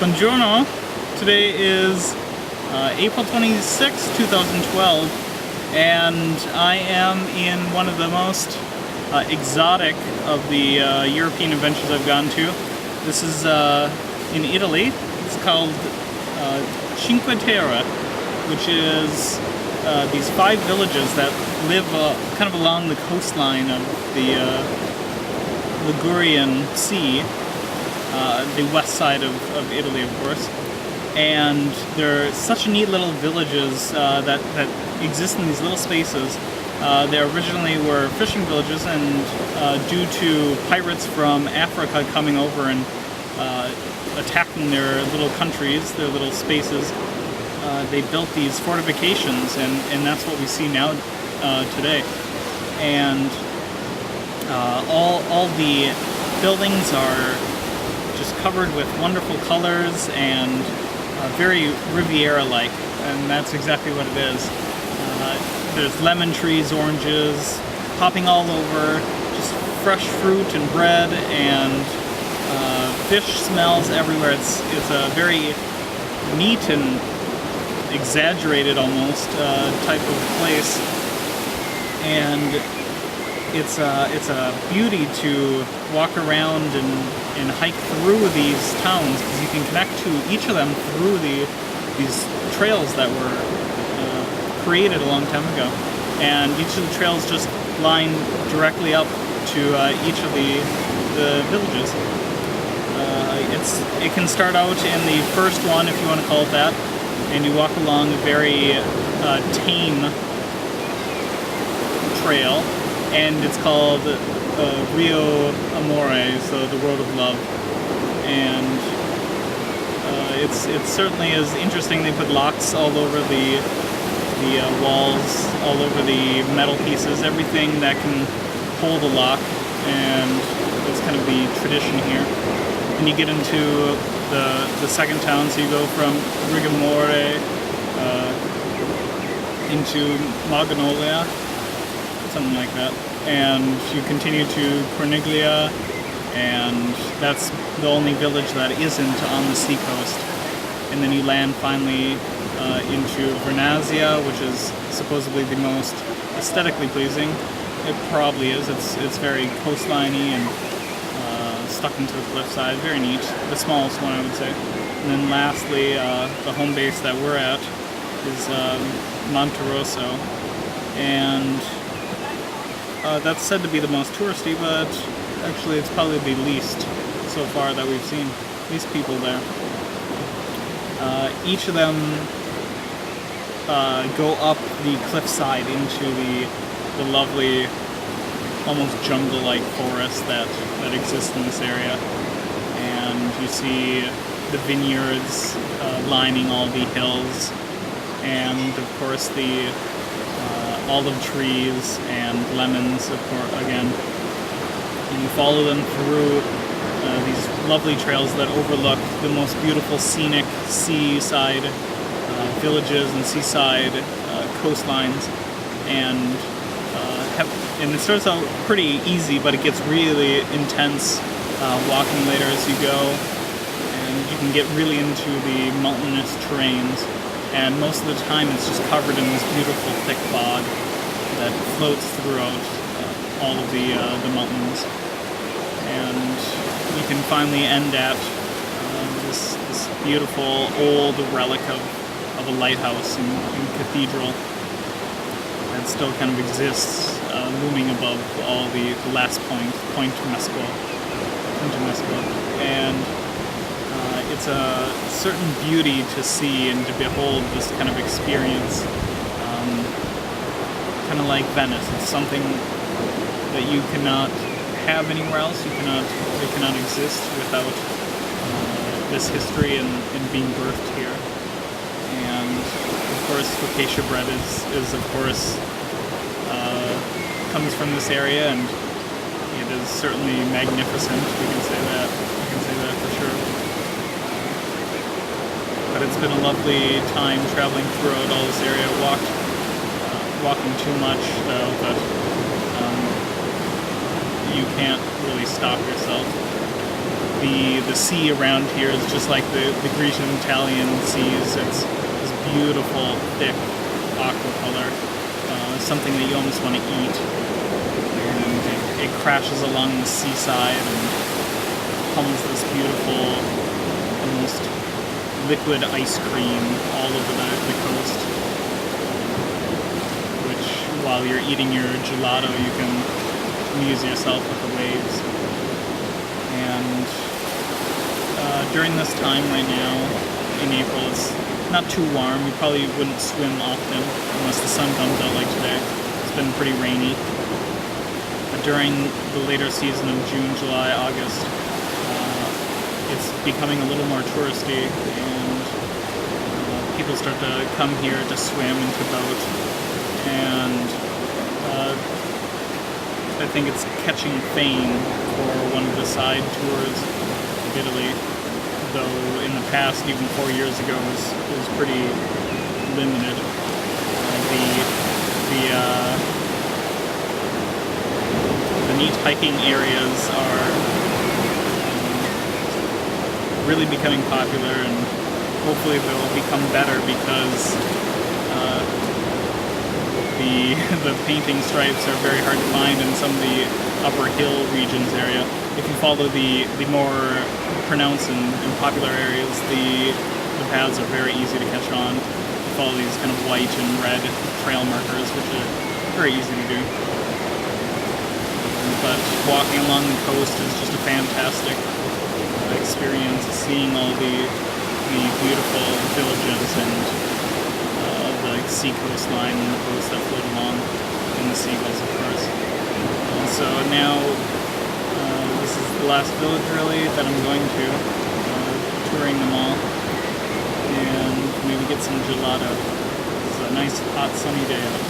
Buongiorno. Today is April 26, 2012, and I am in one of the most exotic of the European adventures I've gone to. This is in Italy. It's called Cinque Terre, which is these 5 villages that live kind of along the coastline of the Ligurian Sea, the west side of Italy, of course. And they're such neat little villages that exist in these little spaces. They originally were fishing villages, and due to pirates from Africa coming over and attacking their little countries, their little spaces, they built these fortifications, and that's what we see now today. And all the buildings are just covered with wonderful colors and very Riviera-like, and that's exactly what it is. There's lemon trees, oranges, popping all over, just fresh fruit and bread, and fish smells everywhere. It's a very neat and exaggerated almost type of place, and it's a beauty to walk around and hike through these towns, because you can connect to each of them through these trails that were created a long time ago, and each of the trails just line directly up to each of the villages. It can start out in the first one, if you want to call it that, and you walk along a very tame trail, and it's called Rio Amore, so the Road of Love. And it certainly is interesting. They put locks all over the walls, all over the metal pieces, everything that can hold a lock, and that's kind of the tradition here. And you get into the second town, so you go from Rigamore into Magnolia, something like that, and you continue to Corniglia, and that's the only village that isn't on the seacoast. And then you land finally into Vernazia, which is supposedly the most aesthetically pleasing. It probably is. It's very coastliney and stuck into the cliffside. Very neat. The smallest one, I would say. And then lastly, the home base that we're at is Monterosso, and that's said to be the most touristy, but actually it's probably the least so far that we've seen. Least people there. Each of them go up the cliffside into the lovely, almost jungle-like forest that exists in this area. And you see the vineyards lining all the hills, and of course the olive trees and lemons, of course, again. And you follow them through these lovely trails that overlook the most beautiful scenic seaside villages and seaside coastlines, and it starts out pretty easy, but it gets really intense walking later as you go, and you can get really into the mountainous terrains. And most of the time it's just covered in this beautiful thick fog that floats throughout all of the mountains. And you can finally end at this beautiful old relic of a lighthouse and cathedral that still kind of exists, looming above all the last Point Mesco. And it's a certain beauty to see and to behold this kind of experience, kind of like Venice. It's something that you cannot have anywhere else. It cannot exist without this history and being birthed here. And of course, focaccia bread is of course comes from this area, and it is certainly magnificent. We can say that. We can say that for sure. But it's been a lovely time traveling throughout all this area. Walking too much though, but you can't really stop yourself. The sea around here is just like the Grecian Italian seas. It's this beautiful, thick aqua color, something that you almost want to eat. And it crashes along the seaside and comes this beautiful, almost liquid ice cream all over the coast, which while you're eating your gelato, you can amuse yourself with the waves. And during this time right now, in April, it's not too warm. You probably wouldn't swim often unless the sun comes out like today. It's been pretty rainy. But during the later season of June, July, August, it's becoming a little more touristy, and people start to come here to swim and to boat. And I think it's catching fame for one of the side tours of Italy, though in the past, even 4 years ago, it was pretty limited. The neat hiking areas are really becoming popular, and hopefully they'll become better because the painting stripes are very hard to find in some of the upper hill regions area. If you follow the more pronounced and popular areas, the paths are very easy to catch on. You follow these kind of white and red trail markers, which are very easy to do. But walking along the coast is just a fantastic experience, seeing all the beautiful villages and the sea coastline and the boats that float along, and the seagulls, of course. And so now this is the last village really that I'm going to, touring them all, and maybe get some gelato. It's a nice hot sunny day out.